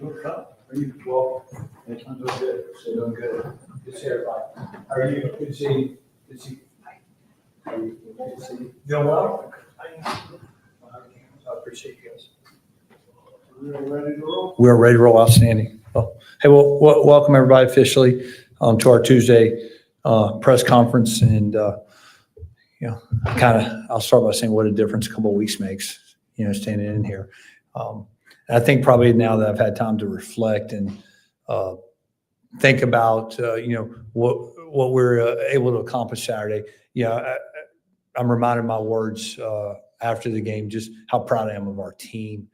Well, it's doing good. So doing good. Good to see everybody. How are you? Good to see you. Good to see you. How are you? Good to see you. Doing well? I appreciate you guys. We are ready to roll. We are ready to roll. Outstanding. Well, hey, well, welcome everybody officially to our Tuesday press conference. And, I'll start by saying what a difference a couple of weeks makes, standing in here. I think probably now that I've had time to reflect and think about, what we're able to accomplish Saturday. I'm reminded of my words after the game, just how proud I am of our team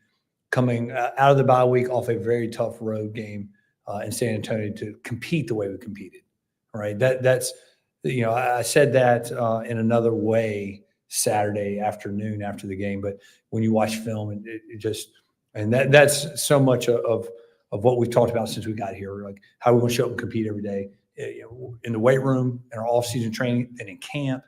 coming out of the bye week off a very tough road game in San Antonio to compete the way we competed. Right. That's I said that in another way Saturday afternoon after the game, but when you watch film, that's so much of what we've talked about since we got here, like how we're going to show up and compete every day, in the weight room, in our off-season training, and in camp.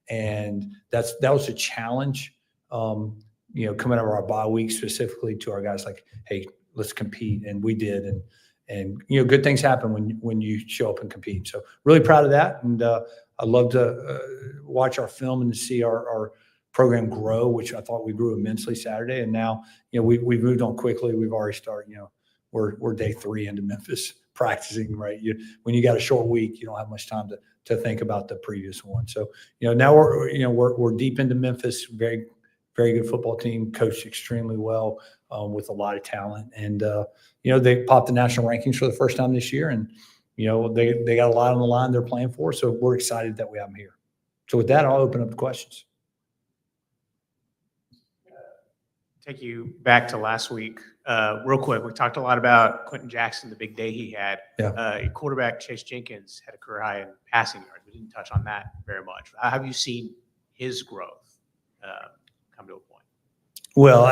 And that was a challenge, coming out of our bye week specifically to our guys, like, hey, let's compete. And we did. And good things happen when you show up and compete. So really proud of that. And I'd love to watch our film and to see our program grow, which I thought we grew immensely Saturday. And now, we've moved on quickly. We've already started, we're day 3 into Memphis practicing, right? When you got a short week, you don't have much time to think about the previous one. So, now we're deep into Memphis, very, very good football team, coached extremely well, with a lot of talent. And, they popped the national rankings for the first time this year, and, they got a lot on the line they're playing for. So we're excited that we have them here. So with that, I'll open up the questions. Take you back to last week, real quick. We talked a lot about Quentin Jackson, the big day he had. Yeah. Quarterback Chase Jenkins had a career high in passing yards. We didn't touch on that very much. How have you seen his growth come to a point? Well,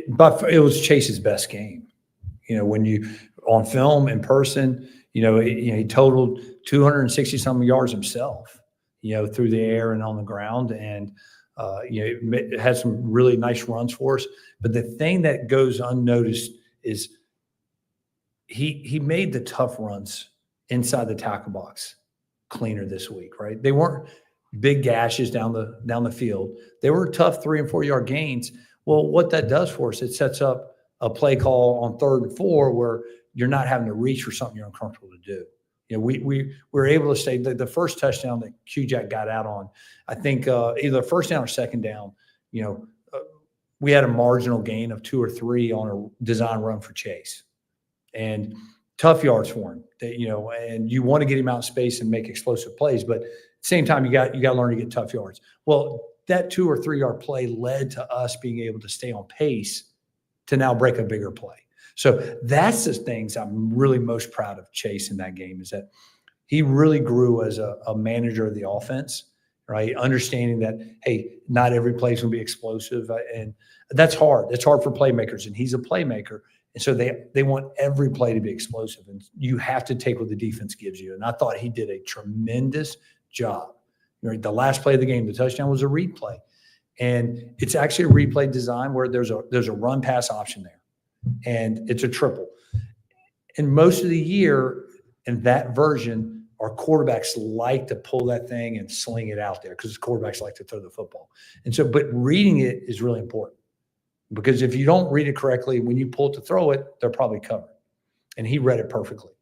but it was Chase's best game. When you on film in person, he totaled 260 some yards himself, through the air and on the ground, and it had some really nice runs for us. But the thing that goes unnoticed is he made the tough runs inside the tackle box cleaner this week, right? They weren't big gashes down the field. They were tough 3 and 4 yard gains. Well, what that does for us, it sets up a play call on 3rd and 4 where you're not having to reach for something you're uncomfortable to do. We were able to say the first touchdown that Q-Jack got out on, I think either first down or second down, we had a marginal gain of 2 or 3 on a design run for Chase, and tough yards for him. And you want to get him out in space and make explosive plays, but at the same time, you got to learn to get tough yards. Well, that 2 or 3 yard play led to us being able to stay on pace to now break a bigger play. So that's the things I'm really most proud of Chase in that game, is that he really grew as a manager of the offense, right? Understanding that, hey, not every play is going to be explosive. And that's hard. It's hard for playmakers, and he's a playmaker. And so they want every play to be explosive, and you have to take what the defense gives you. And I thought he did a tremendous job. The last play of the game, the touchdown, was a read play. And it's actually a replay design where there's a run pass option there, and it's a triple. And most of the year in that version, our quarterbacks like to pull that thing and sling it out there because the quarterbacks like to throw the football. And so, but reading it is really important, because if you don't read it correctly, when you pull it to throw it, they're probably covered. And he read it perfectly.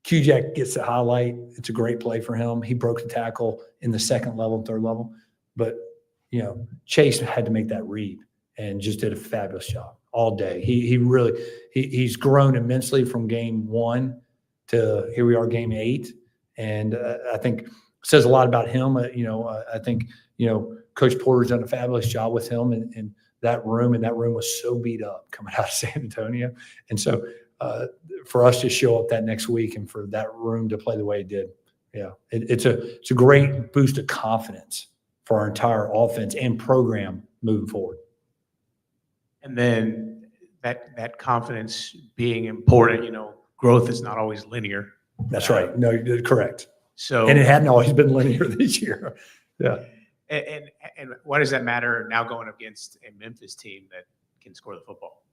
Q-Jack gets the highlight. It's a great play for him. He broke the tackle in the second level, third level. But, Chase had to make that read and just did a fabulous job all day. He's grown immensely from game 1 to here we are, game 8. And I think says a lot about him. I think, Coach Porter's done a fabulous job with him in that room. And that room was so beat up coming out of San Antonio. And so for us to show up that next week and for that room to play the way it did, it's a great boost of confidence for our entire offense and program moving forward. And then that confidence being important, growth is not always linear. That's right. No, you're correct. So, and it hadn't always been linear this year. Yeah. And why does that matter now going against a Memphis team that can score the football?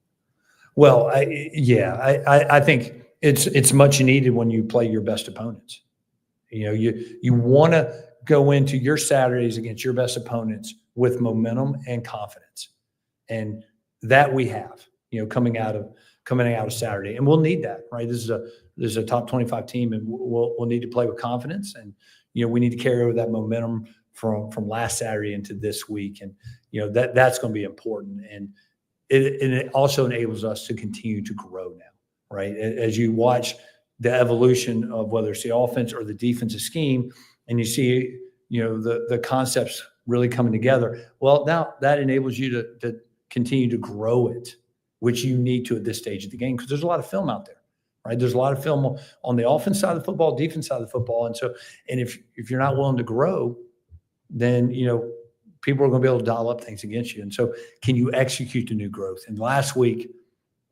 Well, I think it's much needed when you play your best opponents. You want to go into your Saturdays against your best opponents with momentum and confidence, and that we have. Coming out of Saturday, and we'll need that, right? This is a top 25 team, and we'll need to play with confidence, and we need to carry over that momentum from last Saturday into this week, and that's going to be important, and it also enables us to continue to grow now, right? As you watch the evolution of whether it's the offense or the defensive scheme, and you see the concepts really coming together. Well, now that enables you to continue to grow it, which you need to at this stage of the game, because there's a lot of film out there, right? There's a lot of film on the offense side of the football, defense side of the football, and if you're not willing to grow, then people are going to be able to dial up things against you. And so, can you execute the new growth? And last week,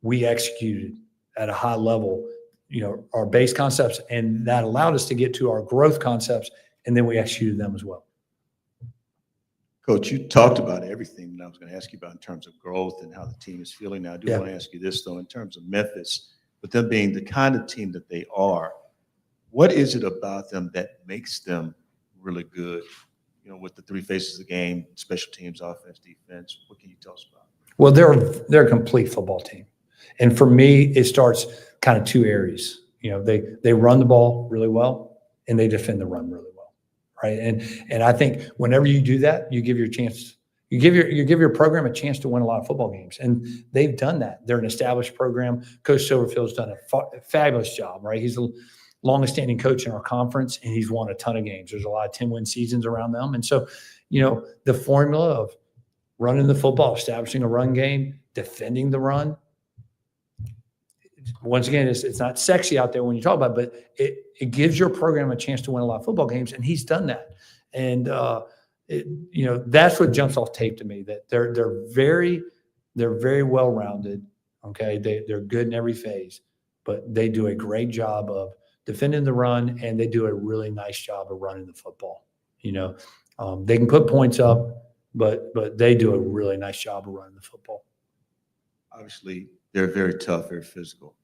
we executed at a high level, our base concepts, and that allowed us to get to our growth concepts, and then we executed them as well. Coach, you talked about everything that I was going to ask you about in terms of growth and how the team is feeling. Now, I do want to ask you this, though, in terms of Memphis, with them being the kind of team that they are, what is it about them that makes them really good? With the three faces of the game, special teams, offense, defense, what can you tell us about? Well, they're a complete football team. And for me, it starts kind of two areas. They run the ball really well, and they defend the run really well, right? And I think whenever you do that, you give your program a chance to win a lot of football games, and they've done that. They're an established program. Coach Silverfield's done a fabulous job, right? He's the longest standing coach in our conference, and he's won a ton of games. There's a lot of 10-win seasons around them, and so the formula of running the football, establishing a run game, defending the run. Once again, it's not sexy out there when you talk about it, but it gives your program a chance to win a lot of football games, and he's done that. And that's what jumps off tape to me. That they're very well rounded. Okay, they're good in every phase, but they do a great job of defending the run, and they do a really nice job of running the football. They can put points up, but they do a really nice job of running the football. Obviously, they're very tough, very physical.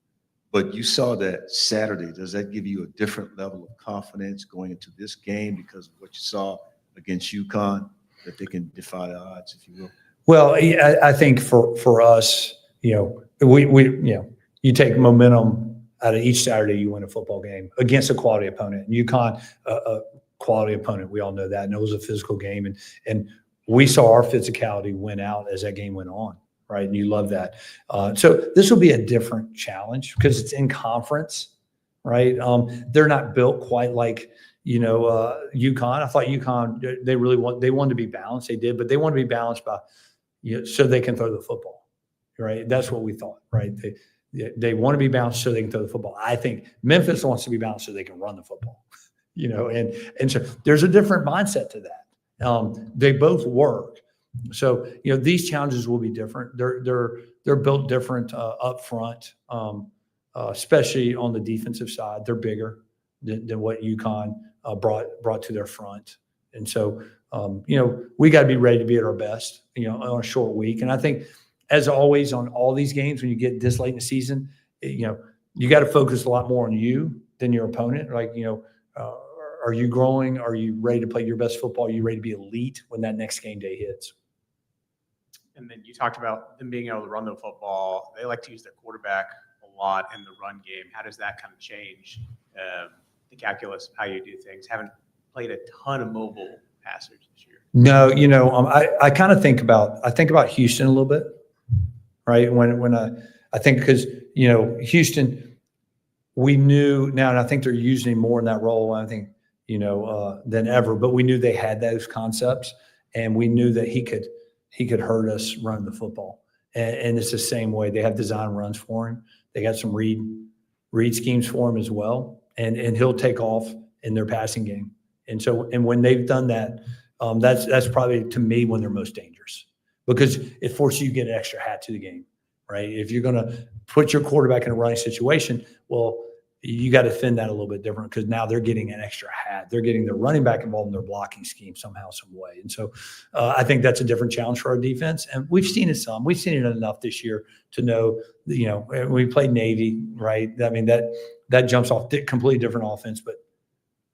But you saw that Saturday. Does that give you a different level of confidence going into this game because of what you saw against UConn, that they can defy the odds, if you will? Well, I think for us, you take momentum out of each Saturday, you win a football game against a quality opponent. And UConn, a quality opponent, we all know that, and it was a physical game. And we saw our physicality win out as that game went on, right? And you love that. So this will be a different challenge because it's in conference, right? They're not built quite like UConn. I thought UConn, they wanted to be balanced. They did, but they want to be balanced by so they can throw the football, right? That's what we thought, right? They want to be balanced so they can throw the football. I think Memphis wants to be balanced so they can run the football, and so there's a different mindset to that. They both work. So, these challenges will be different. They're built different up front, especially on the defensive side. They're bigger than what UConn brought to their front. And so, we got to be ready to be at our best, on a short week. And I think, as always, on all these games, when you get this late in the season, you got to focus a lot more on you than your opponent. Like, are you growing? Are you ready to play your best football? Are you ready to be elite when that next game day hits? And then you talked about them being able to run the football. They like to use their quarterback a lot in the run game. How does that kind of change the calculus of how you do things? Haven't played a ton of mobile passers this year. No, I kind of think about Houston a little bit, right? When I think because Houston, we knew now, and I think they're using him more in that role. I think than ever, but we knew they had those concepts, and we knew that he could hurt us running the football. And it's the same way. They have design runs for him. They got some read schemes for him as well, and he'll take off in their passing game. And so, and when they've done that, that's probably, to me, when they're most dangerous, because it forces you to get an extra hat to the game, right? If you're going to put your quarterback in a running situation, well, you got to defend that a little bit different because now they're getting an extra hat. They're getting their running back involved in their blocking scheme somehow, some way. And so I think that's a different challenge for our defense. And we've seen it some. We've seen it enough this year to know, we played Navy, right? I mean, that jumps off completely different offense, but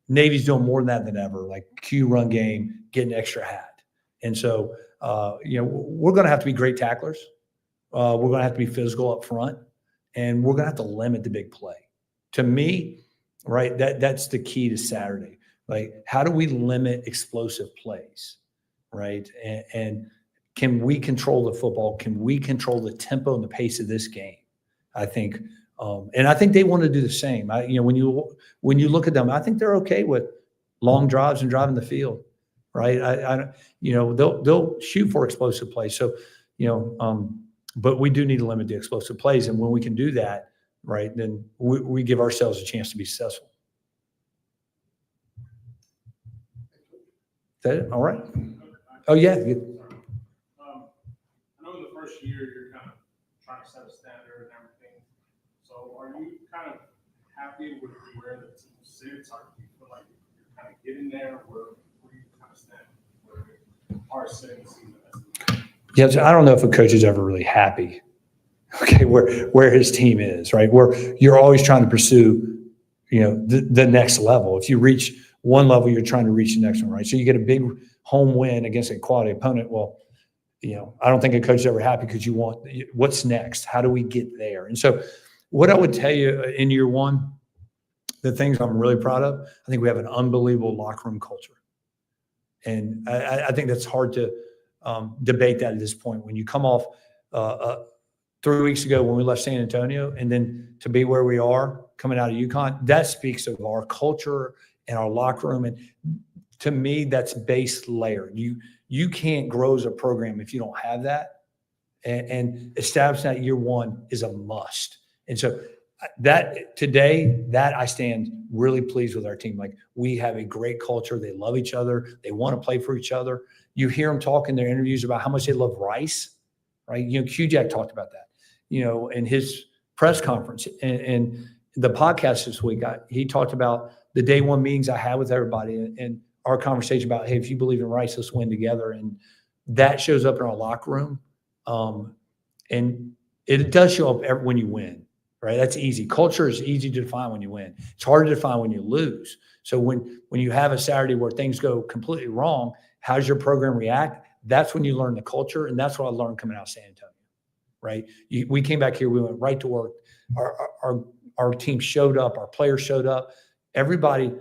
Navy's doing more than that than ever, like Q run game, getting extra hat. And so, we're going to have to be great tacklers. We're going to have to be physical up front, and we're going to have to limit the big play. To me, right, that's the key to Saturday. Like, how do we limit explosive plays, right? And can we control the football? Can we control the tempo and the pace of this game? I think, and I think they want to do the same. When you look at them, I think they're okay with long drives and driving the field, right? They'll shoot for explosive plays. So, but we do need to limit the explosive plays, and when we can do that, right, then we give ourselves a chance to be successful. Is that it? All right. Oh, yeah. I know in the first year you're kind of trying to set a standard and everything. So are you kind of happy with where the team sits? Or do you feel like you're kind of getting there? Where you kind of stand? Where you are setting the season? Yeah, so I don't know if a coach is ever really happy, okay, where his team is, right? Where you're always trying to pursue, the next level. If you reach one level, you're trying to reach the next one, right? So you get a big home win against a quality opponent. Well, I don't think a coach is ever happy because you want what's next? How do we get there? And so what I would tell you in year one, the things I'm really proud of, I think we have an unbelievable locker room culture. And I think that's hard to debate that at this point. When you come off 3 weeks ago when we left San Antonio, and then to be where we are coming out of UConn, that speaks of our culture and our locker room. And to me, that's base layer. You can't grow as a program if you don't have that. And establishing that year one is a must. And so that today, that I stand really pleased with our team. Like, we have a great culture. They love each other. They want to play for each other. You hear them talk in their interviews about how much they love Rice, right? Q-Jack talked about that, in his press conference and the podcast this week. He talked about the day one meetings I had with everybody and our conversation about, hey, if you believe in Rice, let's win together. And that shows up in our locker room. And it does show up when you win, right? That's easy. Culture is easy to define when you win. It's hard to define when you lose. So when you have a Saturday where things go completely wrong, how does your program react? That's when you learn the culture. And that's what I learned coming out of San Antonio, right? We came back here, we went right to work. Our team showed up, our players showed up. Everybody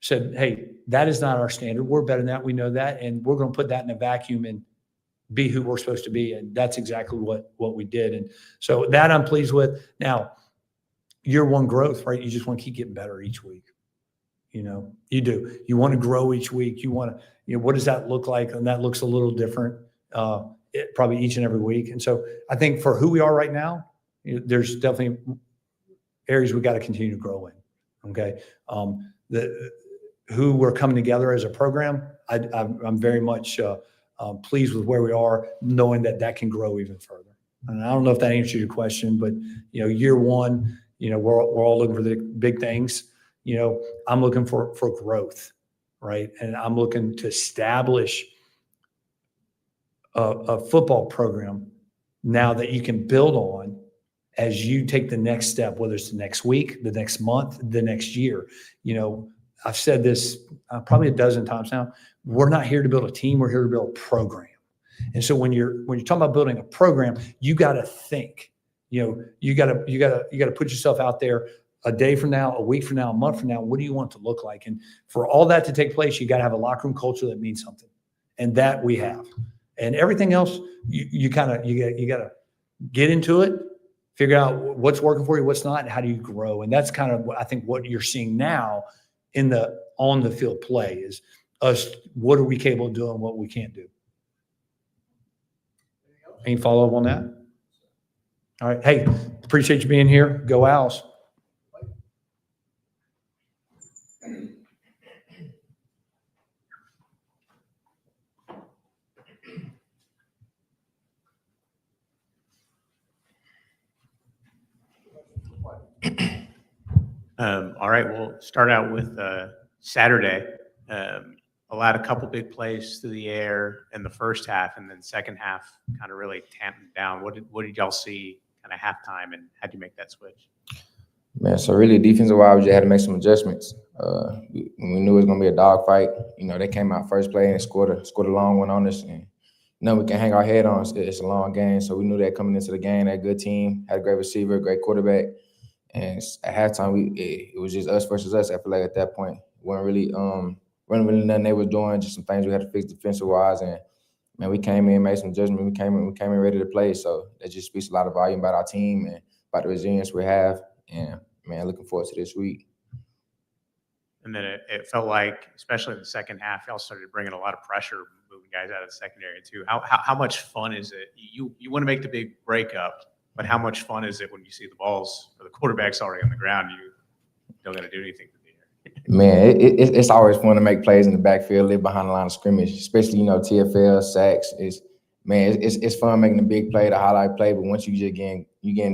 said, hey, that is not our standard. We're better than that. We know that. And we're going to put that in a vacuum and be who we're supposed to be. And that's exactly what we did. And so that I'm pleased with. Now, year one growth, right? You just want to keep getting better each week. You do. You want to grow each week. You want to, what does that look like? And that looks a little different probably each and every week. And so I think for who we are right now, there's definitely areas we got to continue to grow in. Okay. Who we're coming together as a program, I'm very much pleased with where we are, knowing that can grow even further. And I don't know if that answers your question, but year one, we're all looking for the big things. I'm looking for growth, right? And I'm looking to establish a football program now that you can build on as you take the next step, whether it's the next week, the next month, the next year. I've said this probably a dozen times now. We're not here to build a team. We're here to build a program. And so when you're talking about building a program, you got to think. You got to put yourself out there a day from now, a week from now, a month from now. What do you want it to look like? And for all that to take place, you got to have a locker room culture that means something, and that we have. And everything else, you got to get into it, figure out what's working for you, what's not, and how do you grow. And that's kind of I think what you're seeing now in the on the field play is us. What are we capable of doing? What we can't do. Any follow up on that? All right. Hey, appreciate you being here. Go Owls. All right, we'll start out with Saturday. Allowed a couple big plays through the air in the first half, and then second half kind of really tamped it down. What did y'all see kind of halftime, and how did you make that switch? Man, so really defensive wise, we just had to make some adjustments. We knew it was gonna be a dogfight. They came out first play and scored a long one on us, and we can hang our head on. It's a long game, so we knew that coming into the game. That good team had a great receiver, great quarterback, and at halftime it was just us versus us. I feel like at that point, wasn't really nothing they was doing. Just some things we had to fix defensive wise, and man, we came in, made some judgment. We came in ready to play. So that just speaks a lot of volume about our team and about the resilience we have. And man, looking forward to this week. And then it felt like, especially in the second half, y'all started bringing a lot of pressure, moving guys out of the secondary too. How much fun is it? You want to make the big breakup, but how much fun is it when you see the balls or the quarterback's already on the ground? You don't got to do anything to be here. Man, it's always fun to make plays in the backfield, live behind the line of scrimmage, especially TFL sacks. It's fun making the big play, the highlight play, but once you getting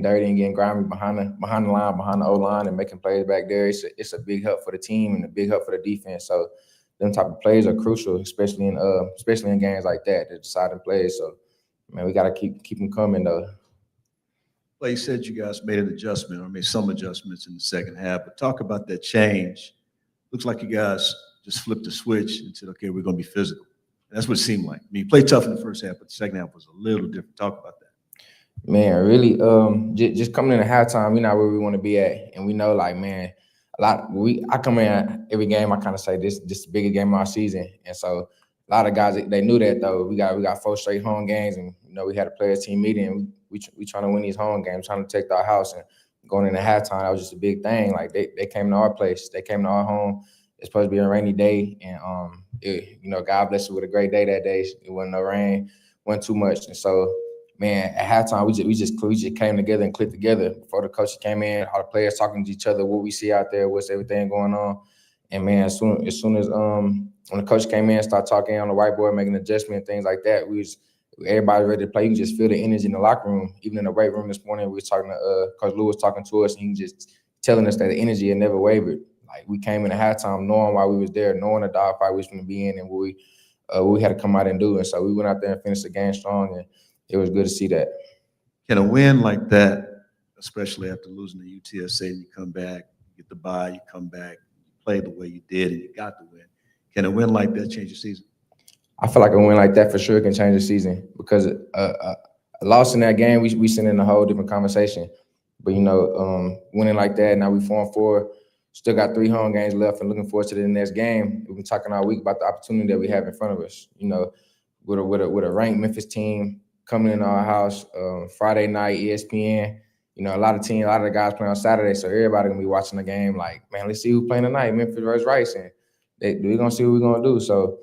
dirty and getting grimy behind the line, behind the O-line and making plays back there, it's a big help for the team and a big help for the defense. So them type of plays are crucial, especially in games like that, the deciding plays. So man, we gotta keep them coming though. Well, you said you guys made an adjustment or made some adjustments in the second half, but talk about that change. Looks like you guys just flipped the switch and said, okay, we're going to be physical. That's what it seemed like. I mean, you played tough in the first half, but the second half was a little different. Talk about that. Man, really, just coming in at halftime, we're not where we want to be at. And we know, like, man, I come in every game, I kind of say this the biggest game of our season. And so a lot of guys, they knew that, though. We got 4 straight home games, and, we had a players team meeting, and we trying to win these home games, trying to protect our house. And going into halftime, that was just a big thing. Like, they came to our place. They came to our home. It's supposed to be a rainy day, and God bless you with a great day that day. It wasn't no rain, wasn't too much, and so man, at halftime we just came together and clicked together. Before the coaches came in, all the players talking to each other, what we see out there, what's everything going on, and man, as soon as when the coach came in, started talking on the whiteboard, making adjustments, things like that, everybody ready to play. You can just feel the energy in the locker room. Even in the weight room this morning, we was talking to Coach Lewis talking to us, and he just telling us that the energy had never wavered. Like, we came in at halftime knowing why we was there, knowing the dogfight we was going to be in, and what we had to come out and do. And so we went out there and finished the game strong, and it was good to see that. Can a win like that, especially after losing to UTSA, and you come back, you get the bye, you come back, you play the way you did, and you got the win. Can a win like that change your season? I feel like a win like that for sure can change the season, because a loss in that game, we send in a whole different conversation. But, winning like that, now we 4-4. Still got 3 home games left and looking forward to the next game. We've been talking all week about the opportunity that we have in front of us. With a ranked Memphis team coming in our house Friday night, ESPN. A lot of the guys play on Saturday, so everybody gonna be watching the game. Like, man, let's see who's playing tonight, Memphis versus Rice, and we're gonna see what we're gonna do. So,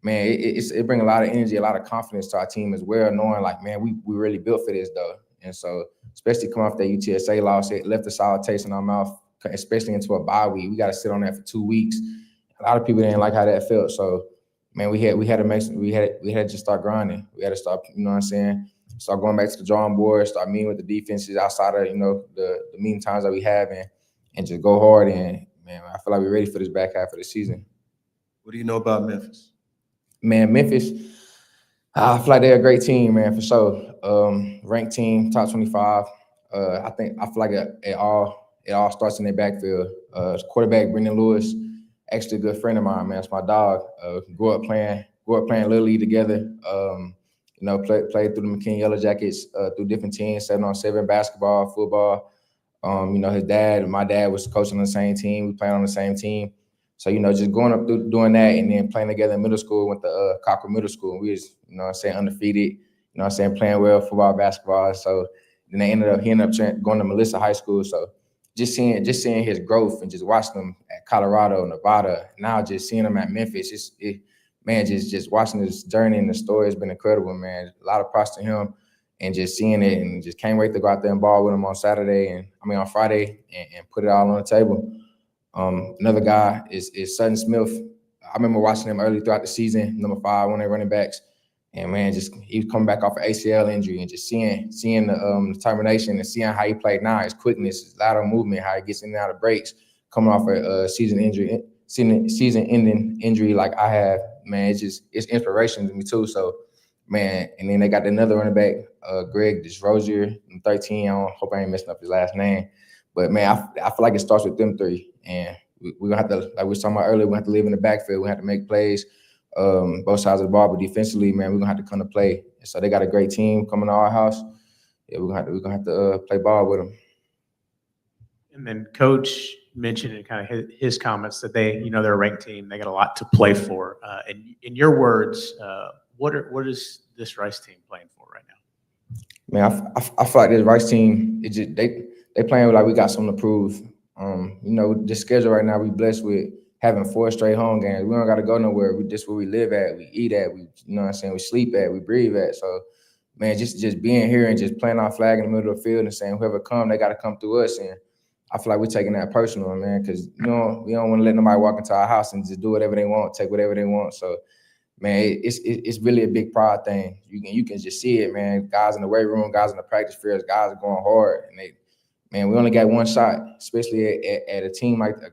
man, it brings a lot of energy, a lot of confidence to our team as well, knowing like, man, we really built for this though. And so, especially coming off that UTSA loss, it left a sour taste in our mouth, especially into a bye week. We got to sit on that for 2 weeks. A lot of people didn't like how that felt. So, man, we had to just start grinding. We had to start, start going back to the drawing board, start meeting with the defenses outside of, the meeting times that we have, and just go hard. And, man, I feel like we're ready for this back half of the season. What do you know about Memphis? Man, Memphis, I feel like they're a great team, man, for sure. Ranked team, top 25. I feel like it all starts in their backfield. Quarterback Brendan Lewis, actually a good friend of mine, man. It's my dog. Grew up playing Little League together. Played through the McKinney Yellow Jackets, through different teams, 7-on-7 basketball, football. My dad was coaching on the same team. We played on the same team. So, just going up through doing that and then playing together in middle school, went to Cockrell Middle School. We was, undefeated, playing well, football, basketball. So then he ended up going to Melissa High School. So just seeing his growth and just watching him at Colorado, Nevada, now just seeing him at Memphis, just watching his journey and the story has been incredible, man. A lot of props to him, and just seeing it, and just can't wait to go out there and ball with him on Friday and put it all on the table. Another guy is Sutton Smith. I remember watching him early throughout the season, number 5, one of their running backs. And, man, he was coming back off an ACL injury, and just seeing the determination and seeing how he played now, his quickness, his lateral movement, how he gets in and out of breaks, coming off a season-ending injury like I have, man, it's inspiration to me too. So, man, and then they got another running back, Greg Desrosier, 13. I hope I ain't messing up his last name, but man, I feel like it starts with them three, and we're gonna have to, like we were talking about earlier, we have to live in the backfield. We have to make plays, both sides of the ball, but defensively, man, we're gonna have to come to play. So they got a great team coming to our house. Yeah, we're gonna have to play ball with them. And then Coach mentioned in kind of his comments that they're a ranked team. They got a lot to play for. In your words, what is this Rice team playing for right now? Man, I feel like this Rice team, they playing like we got something to prove. The schedule right now, we blessed with having 4 straight home games. We don't got to go nowhere. We just where we live at, we eat at, we we sleep at, we breathe at. So, man, just being here and just playing our flag in the middle of the field and saying whoever come, they got to come through us. And I feel like we're taking that personal, man, because we don't want to let nobody walk into our house and just do whatever they want, take whatever they want. So, man, it's really a big pride thing. You can just see it, man. Guys in the weight room, guys in the practice fields, guys are going hard, and we only got one shot, especially at a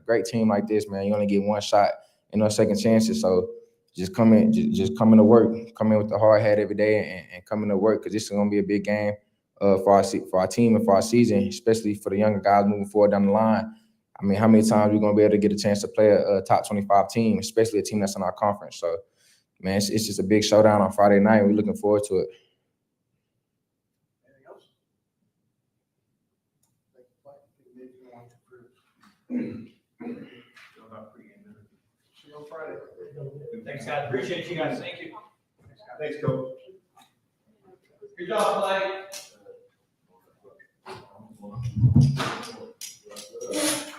great team like this, man. You only get one shot and no second chances. So just come in to work, come in with the hard hat every day, and come in to work, because this is gonna be a big game for our team and for our season, especially for the younger guys moving forward down the line. I mean, how many times are we gonna be able to get a chance to play a top 25 team, especially a team that's in our conference? So, man, it's just a big showdown on Friday night. We're looking forward to it. Thanks, guys. Appreciate you guys. Thank you. Thanks, Coach. Good job, Blake.